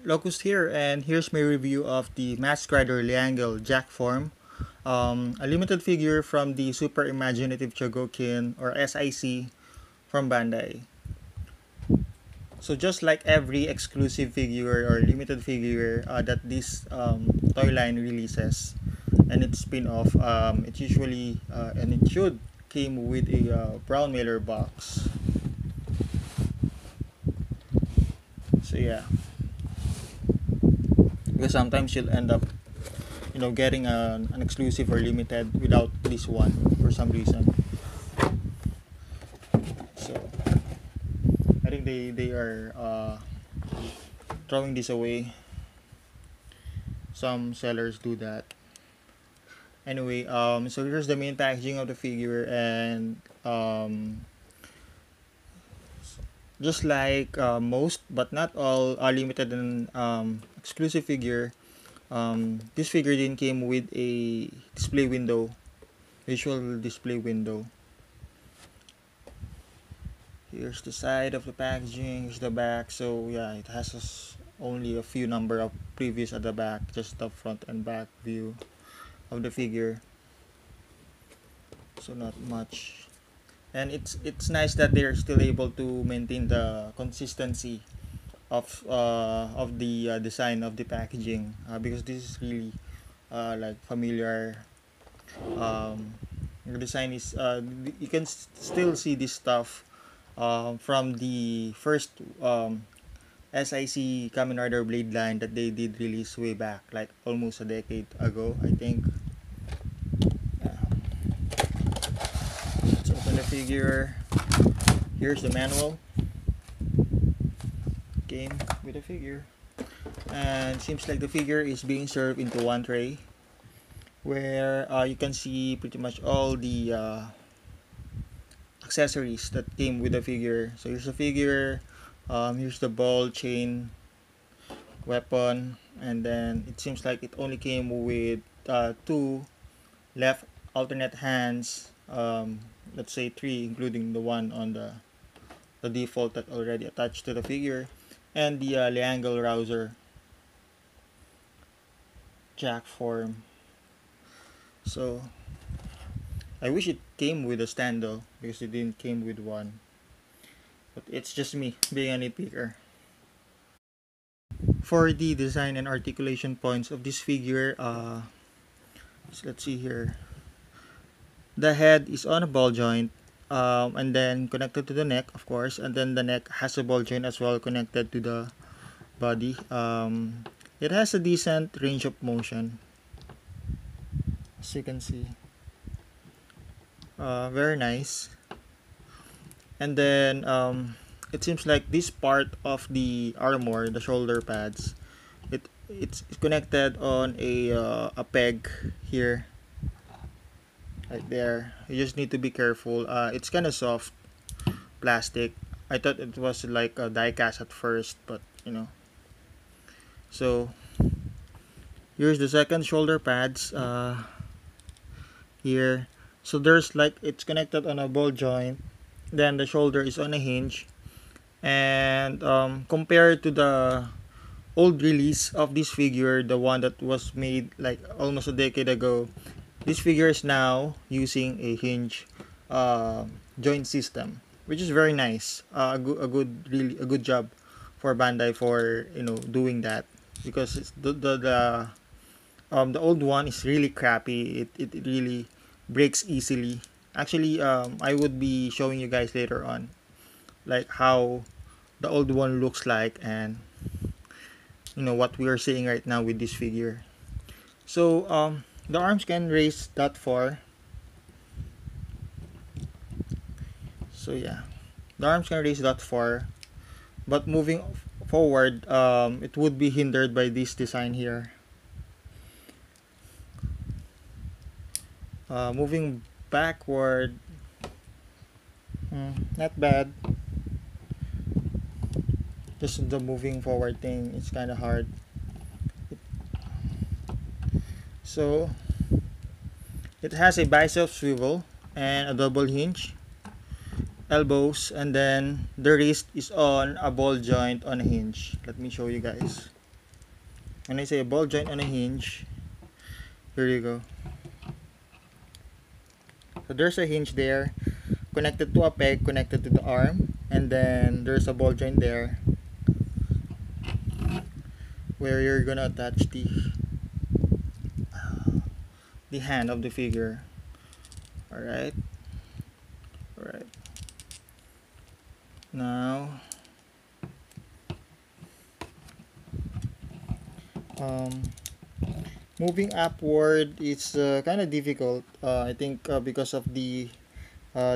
Locust here, and here's my review of the Mask Rider Leangle Jack form, a limited figure from the Super Imaginative Chogokin or S.I.C from Bandai. So just like every exclusive figure or limited figure that this toy line releases and its spin-off, it usually and it should came with a brown mailer box. So yeah, because sometimes you'll end up getting an exclusive or limited without this one for some reason. So I think they are throwing this away. Some sellers do that. Anyway, so here's the main packaging of the figure, and just like most but not all limited and exclusive figure, this figure then came with a display window, visual display window. Here's the side of the packaging, here's the back. So yeah, it has only a few number of previews at the back, just the front and back view of the figure, so not much. And it's nice that they're still able to maintain the consistency of the design of the packaging, because this is really like familiar. The design is you can still see this stuff from the first S.I.C Kamen Rider Blade line that they did release way back, like almost a decade ago, I think. Yeah. Let's open the figure. Here's the manual. Came with the figure. And seems like the figure is being served into one tray, where you can see pretty much all the accessories that came with the figure. So here's the figure, here's the ball, chain, weapon, and then it seems like it only came with two left alternate hands, let's say three, including the one on the default that already attached to the figure, and the Leangle Rouser Jack form. So I wish it came with a stand though, because it didn't came with one. But it's just me being a nitpicker. For the design and articulation points of this figure, so let's see here. The head is on a ball joint, and then connected to the neck, of course, and then the neck has a ball joint as well connected to the body. It has a decent range of motion, as you can see. Very nice. And then it seems like this part of the armor, the shoulder pads, it's connected on a peg here, right there. You just need to be careful. It's kind of soft plastic. I thought it was like a die cast at first, but so here's the second shoulder pads here. So there's like, it's connected on a ball joint, then the shoulder is on a hinge, and compared to the old release of this figure, the one that was made like almost a decade ago, this figure is now using a hinge joint system, which is very nice. Really a good job for Bandai for doing that, because it's the old one is really crappy. It really breaks easily. Actually, I would be showing you guys later on like how the old one looks like, and what we are seeing right now with this figure. So the arms can raise that far. So yeah, the arms can raise that far, but moving forward, it would be hindered by this design here. Moving backward, not bad. Just the moving forward thing, it's kind of hard. So it has a bicep swivel and a double hinge, elbows, and then the wrist is on a ball joint on a hinge. Let me show you guys. When I say a ball joint on a hinge, here you go. So there's a hinge there, connected to a peg, connected to the arm, and then there's a ball joint there where you're gonna attach the hand of the figure. Alright. Alright. Now um, moving upward, it's kind of difficult. I think because of the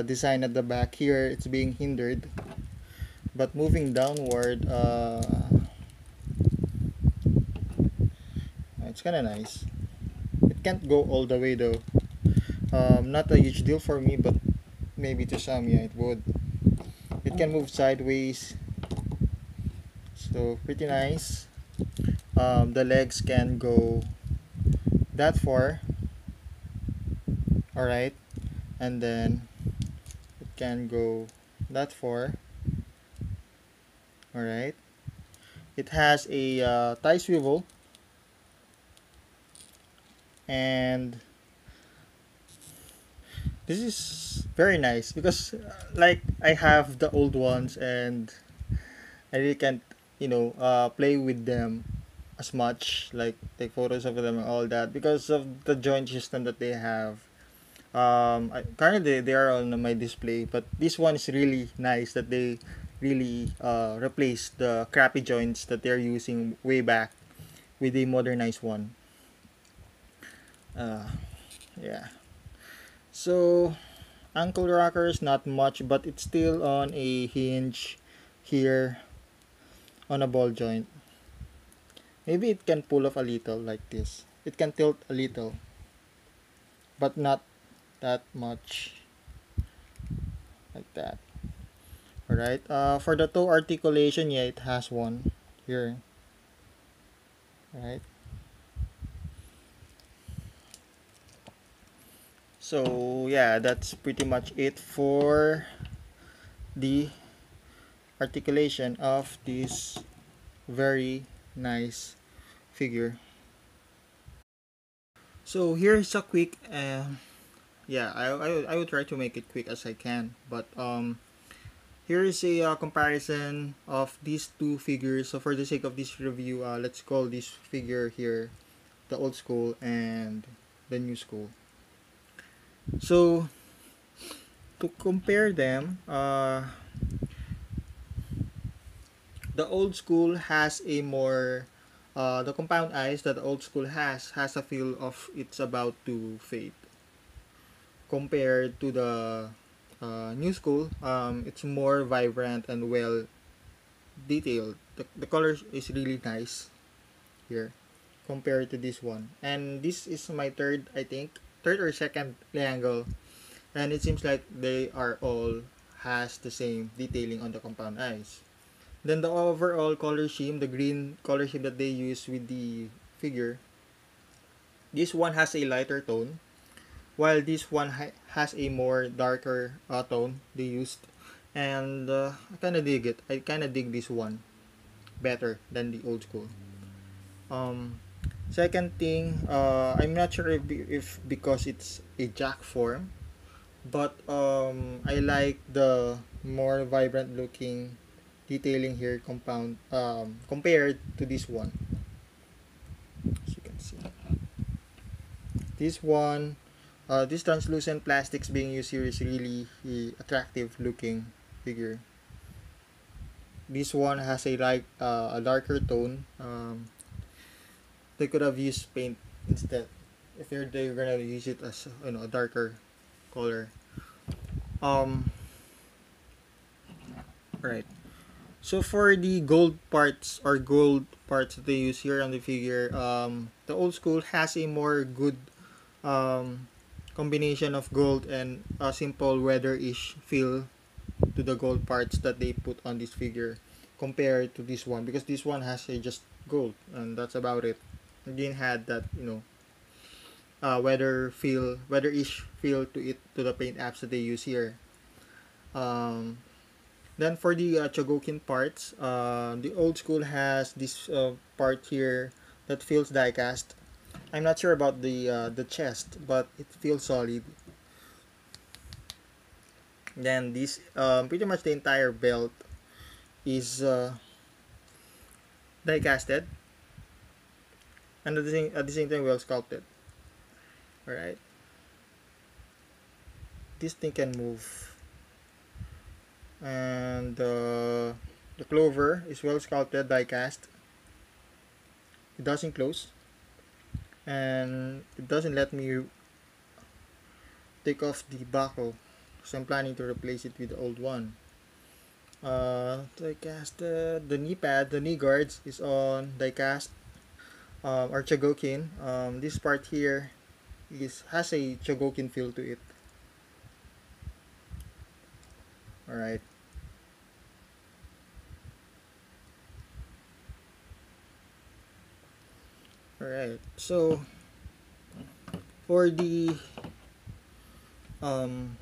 design at the back here, it's being hindered. But moving downward, it's kind of nice. It can't go all the way though. Not a huge deal for me, but maybe to some, yeah, it would. It can move sideways, so pretty nice. The legs can go that far, alright, and then it can go that far, alright. It has a tie swivel, and this is very nice because like I have the old ones and I really can't, play with them as much, like take photos of them and all that because of the joint system that they have. Currently they are on my display, but this one is really nice that they really replaced the crappy joints that they're using way back with a modernized one. Uh, yeah. So ankle rockers, not much, but it's still on a hinge here on a ball joint. Maybe it can pull off a little like this. It can tilt a little, but not that much like that. Alright, for the toe articulation, yeah, it has one here. Right. So yeah, that's pretty much it for the articulation of this very nice figure. So here's a quick yeah, I will try to make it quick as I can, but here is a comparison of these two figures. So for the sake of this review, let's call this figure here the old school and the new school. So to compare them, the old school has a more the compound eyes that the old school has a feel of it's about to fade compared to the new school. It's more vibrant and well detailed. The color is really nice here compared to this one, and this is my third, I think, third or second Leangle, and it seems like they are all has the same detailing on the compound eyes. Then the overall color scheme, the green color scheme that they use with the figure, this one has a lighter tone, while this one has a more darker tone they used. And I kind of dig it. I kind of dig this one better than the old school. Um, Second thing, I'm not sure if because it's a jack form, but I like the more vibrant looking detailing here compound compared to this one. As you can see, this one, this translucent plastics being used here is really attractive looking figure. This one has a like a darker tone. They could have used paint instead if they're gonna use it as a darker color. Um, right. So for the gold parts that they use here on the figure, the old school has a more good um, combination of gold and a simple weather-ish feel to the gold parts that they put on this figure compared to this one, because this one has a just gold and that's about it. It didn't had that weather-ish feel to it, to the paint apps that they use here. Um, Then for the Chogokin parts, the old school has this part here that feels die cast. I'm not sure about the chest, but it feels solid. Then this pretty much the entire belt is die casted, and at the same time well sculpted. All right, this thing can move, and the clover is well sculpted die cast. It doesn't close, and it doesn't let me take off the buckle, so I'm planning to replace it with the old one. Die-casted. The knee pad, the knee guards is on die-cast. Or Chogokin. This part here is has a Chogokin feel to it. Alright. Alright. So for the um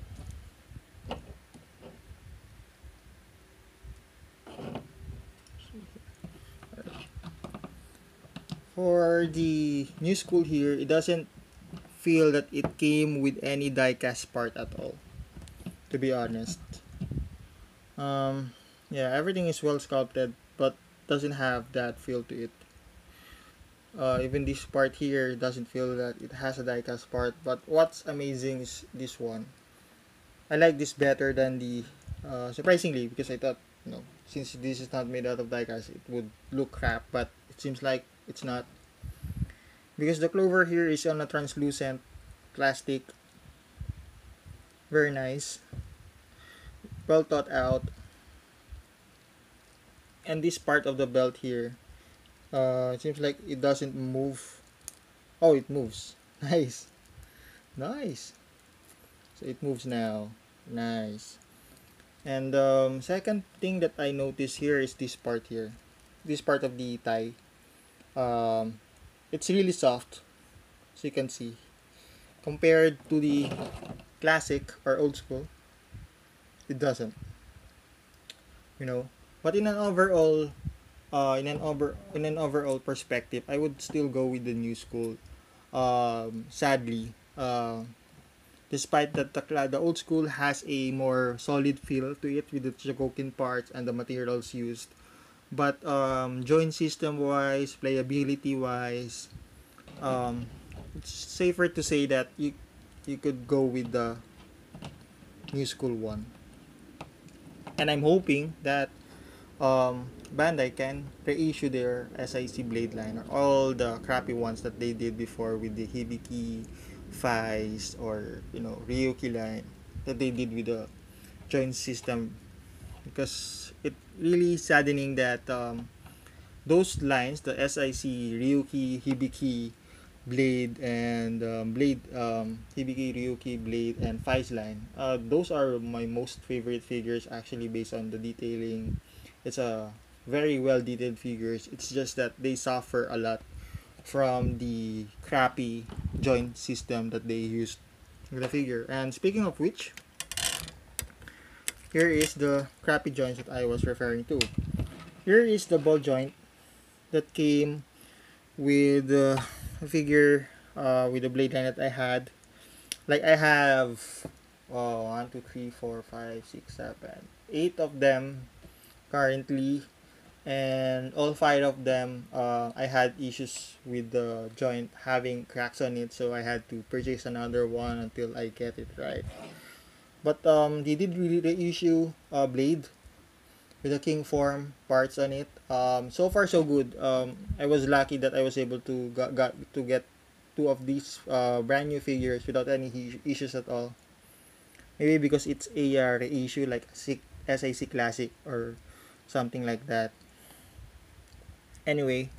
for the new school here, it doesn't feel that it came with any die-cast part at all, to be honest. Um, yeah, everything is well sculpted, but doesn't have that feel to it. Even this part here doesn't feel that it has a die-cast part. But what's amazing is this one. I like this better than the surprisingly, because I thought, since this is not made out of die-cast, it would look crap. But it seems like it's not, because the clover here is on a translucent plastic. Very nice, well thought out. And this part of the belt here, it seems like it doesn't move. Oh, it moves. Nice, nice. So it moves now. Nice. And second thing that I notice here is this part here. This part of the tie. Um, it's really soft, so you can see. Compared to the classic or old school, it doesn't. You know. But in an overall perspective, I would still go with the new school. Sadly, despite that the old school has a more solid feel to it with the Chogokin parts and the materials used, but joint system wise, playability wise, um, it's safer to say that you could go with the new school one. And I'm hoping that Bandai can reissue their S.I.C blade line, or all the crappy ones that they did before with the Hibiki, Feist, or Ryuki line that they did with the joint system, because it really saddening that those lines, the S.I.C, Ryuki, Hibiki, Blade, and Hibiki, Ryuki, Blade, and Feist line. Those are my most favorite figures, actually, based on the detailing. It's a very well detailed figures. It's just that they suffer a lot from the crappy joint system that they used with the figure. And speaking of which, here is the crappy joints that I was referring to. Here is the ball joint that came with the figure with the blade line that I had. Like I have 1, 2, 3, 4, 5, 6, 7, 8 of them currently, and all 5 of them I had issues with the joint having cracks on it, so I had to purchase another one until I get it right. But they did really reissue blade with the king form parts on it. So far so good. I was lucky that I was able to got to get 2 of these brand new figures without any issues at all. Maybe because it's a reissue like S.I.C Classic or something like that. Anyway,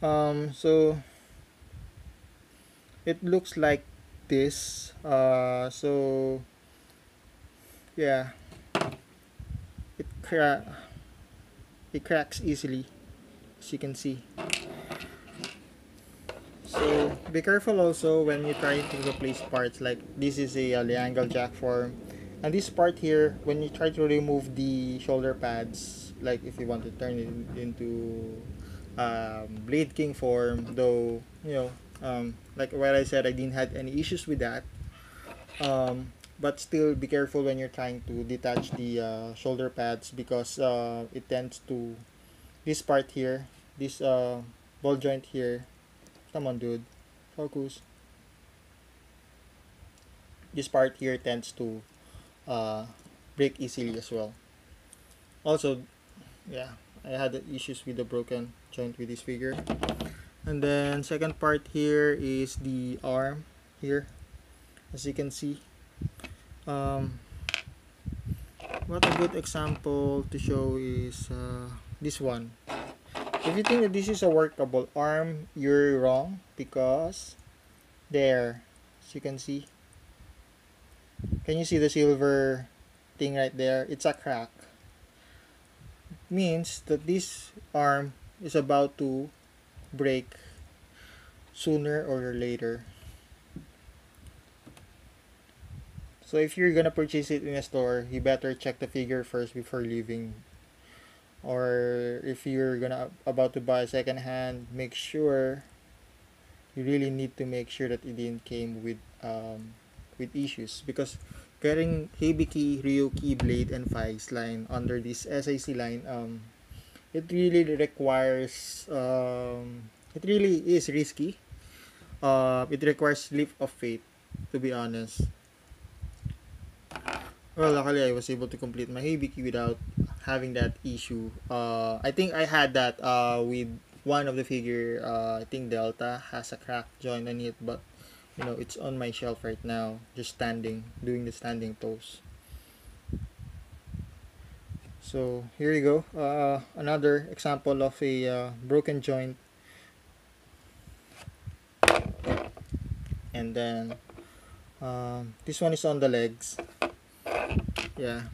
so it looks like this. So yeah, it cra it cracks easily, as you can see. So be careful also when you try to replace parts. Like this is a Leangle jack form, and this part here, when you try to remove the shoulder pads, like if you want to turn it into Blade King form, though, like what I said, I didn't have any issues with that. But still be careful when you're trying to detach the shoulder pads, because it tends to, this part here, this ball joint here, come on dude, focus, this part here tends to uh, break easily as well. Also, yeah, I had issues with the broken joint with this figure. And then second part here is the arm here, as you can see. What a good example to show is this one. If you think that this is a workable arm, you're wrong, because there, as you can see, can you see the silver thing right there? It's a crack. It means that this arm is about to break sooner or later. So if you're gonna purchase it in a store, you better check the figure first before leaving. Or if you're gonna about to buy second hand, make sure, you really need to make sure that it didn't came with issues, because getting Hibiki, Ryuki, Blade, and Fice line under this S.I.C line, it really requires it really is risky. It requires leap of faith, to be honest. Well, luckily I was able to complete my Hibiki without having that issue. I think I had that with one of the figure. I think Delta has a cracked joint on it, but it's on my shelf right now, just standing, doing the standing pose. So here you go, another example of a broken joint. And then this one is on the legs. Yeah.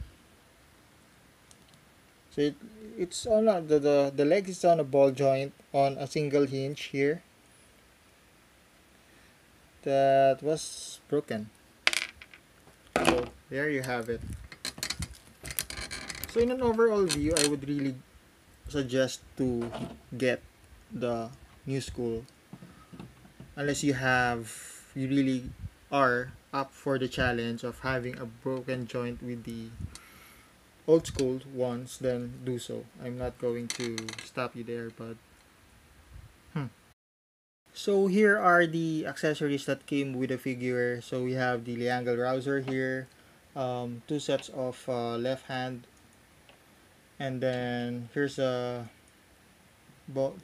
So it's on the leg is on a ball joint on a single hinge here that was broken. So there you have it. So in an overall view, I would really suggest to get the new school, unless you really are up for the challenge of having a broken joint with the old school ones, then do so. I'm not going to stop you there, but so here are the accessories that came with the figure. So we have the Leangle rouser here, two sets of left hand, and then here's a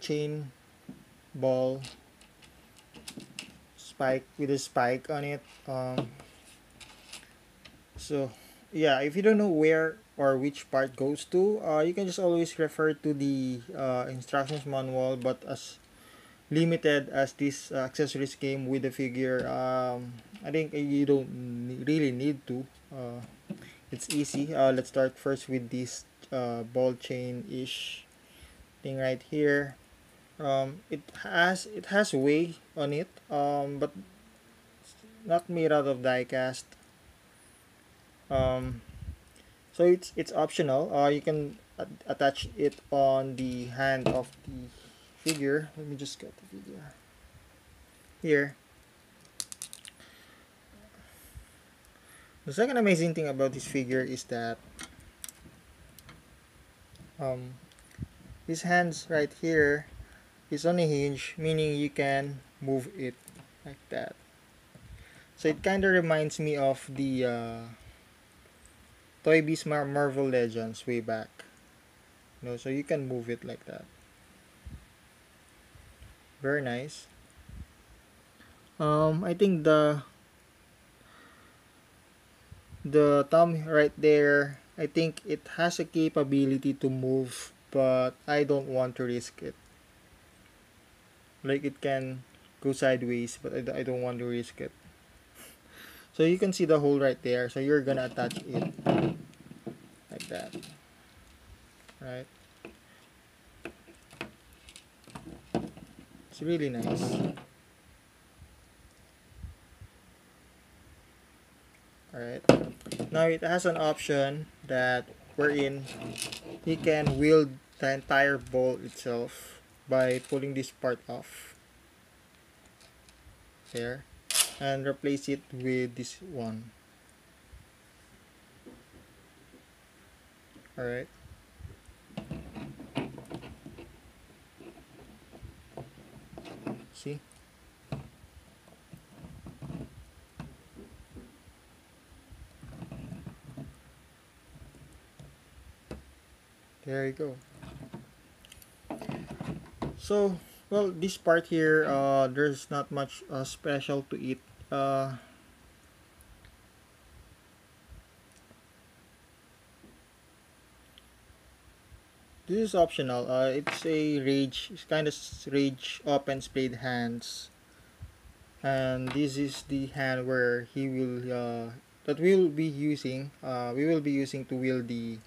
chain ball spike with a spike on it. So yeah, if you don't know where or which part goes to, you can just always refer to the instructions manual. But as limited as these accessories came with the figure, I think you don't really need to. It's easy. Let's start first with this ball chain ish thing right here. It has weight on it, but not made out of die cast. So it's optional. You can attach it on the hand of the figure. Let me just get the figure here. The second amazing thing about this figure is that his hands right here is on a hinge, meaning you can move it like that. So it kind of reminds me of the Toy Biz Marvel Legends way back. So you can move it like that. Very nice. I think the thumb right there, I think it has a capability to move, but I don't want to risk it. Like, it can go sideways, but I don't want to risk it. So you can see the hole right there. So you're gonna attach it like that, right? It's really nice. Alright. Now it has an option that wherein you can wield the entire ball itself by pulling this part off there and replace it with this one. Alright. See? There you go. So, well, this part here, there's not much special to it. This is optional. It's a rage, it's kind of rage open splayed hands, and this is the hand where he will that we'll be using. We will be using to wield the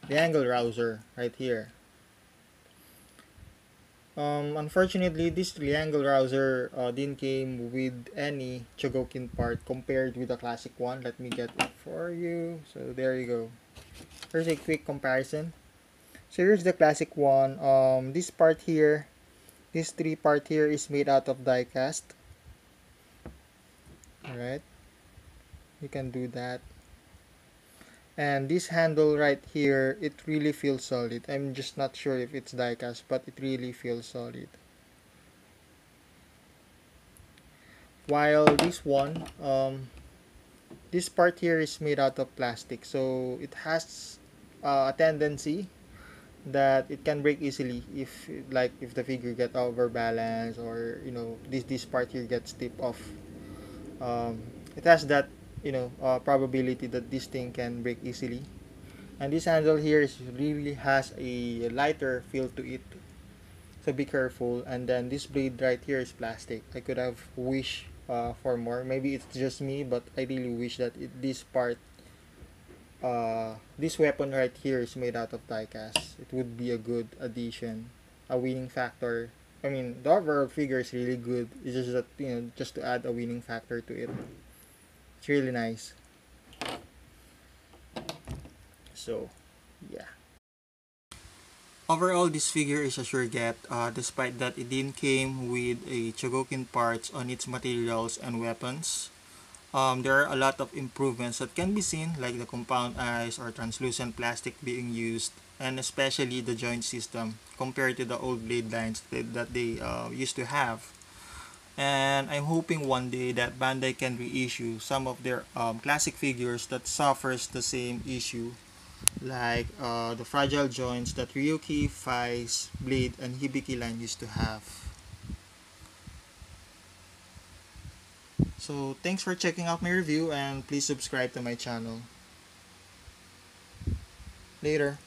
angle rouser right here. Unfortunately, this Leangle rouser didn't came with any Chogokin part compared with the classic one. Let me get it for you. So there you go. Here's a quick comparison. So here's the classic one. This part here, this three part here is made out of die cast. Alright, you can do that. And this handle right here, it really feels solid. I'm just not sure if it's die cast, but it really feels solid. While this one, this part here is made out of plastic, so it has a tendency that it can break easily if if the figure get overbalanced, or this part here gets tipped off. It has that probability that this thing can break easily. And this handle here really has a lighter feel to it, so be careful. And then this blade right here is plastic. I could have wished for more. Maybe it's just me, but I really wish that this part, this weapon right here is made out of die cast. It would be a good addition, a winning factor. I mean, the overall figure is really good. It's just that, just to add a winning factor to it. It's really nice. So, yeah. Overall, this figure is a sure get, despite that it didn't came with a Chogokin parts on its materials and weapons. There are a lot of improvements that can be seen, like the compound eyes or translucent plastic being used, and especially the joint system compared to the old blade lines that they used to have. And I'm hoping one day that Bandai can reissue some of their classic figures that suffers the same issue, like the fragile joints that Ryuki, Fai's, Blade, and Hibiki line used to have. So thanks for checking out my review, and please subscribe to my channel. Later.